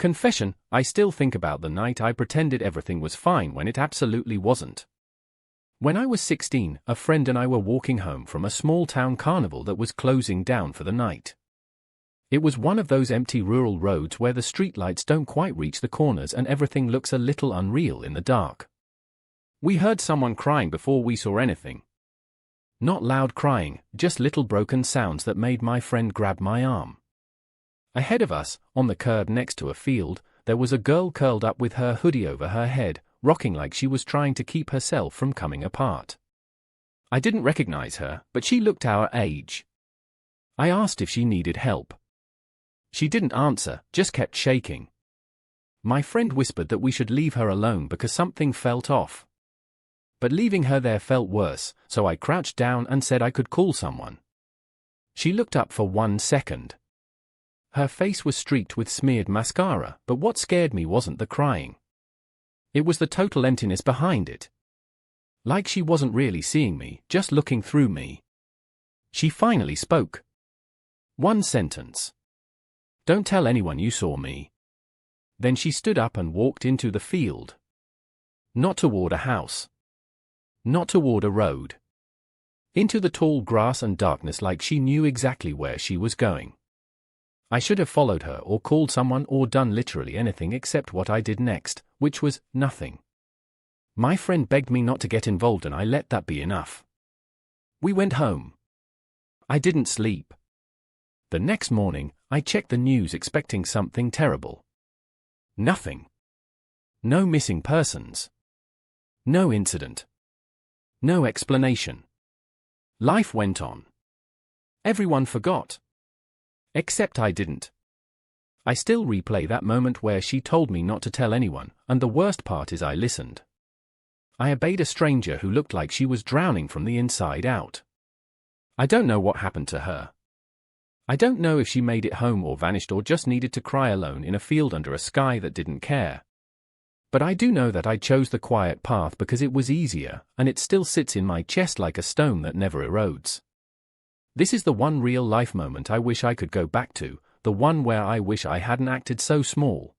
Confession, I still think about the night I pretended everything was fine when it absolutely wasn't. When I was 16, a friend and I were walking home from a small-town carnival that was closing down for the night. It was one of those empty rural roads where the streetlights don't quite reach the corners and everything looks a little unreal in the dark. We heard someone crying before we saw anything. Not loud crying, just little broken sounds that made my friend grab my arm. Ahead of us, on the curb next to a field, there was a girl curled up with her hoodie over her head, rocking like she was trying to keep herself from coming apart. I didn't recognize her, but she looked our age. I asked if she needed help. She didn't answer, just kept shaking. My friend whispered that we should leave her alone because something felt off. But leaving her there felt worse, so I crouched down and said I could call someone. She looked up for 1 second. Her face was streaked with smeared mascara, but what scared me wasn't the crying. It was the total emptiness behind it. Like she wasn't really seeing me, just looking through me. She finally spoke. 1 sentence. "Don't tell anyone you saw me." Then she stood up and walked into the field. Not toward a house. Not toward a road. Into the tall grass and darkness like she knew exactly where she was going. I should have followed her or called someone or done literally anything except what I did next, which was nothing. My friend begged me not to get involved and I let that be enough. We went home. I didn't sleep. The next morning, I checked the news expecting something terrible. Nothing. No missing persons. No incident. No explanation. Life went on. Everyone forgot. Except I didn't. I still replay that moment where she told me not to tell anyone, and the worst part is I listened. I obeyed a stranger who looked like she was drowning from the inside out. I don't know what happened to her. I don't know if she made it home or vanished or just needed to cry alone in a field under a sky that didn't care. But I do know that I chose the quiet path because it was easier, and it still sits in my chest like a stone that never erodes. This is the one real-life moment I wish I could go back to, the one where I wish I hadn't acted so small.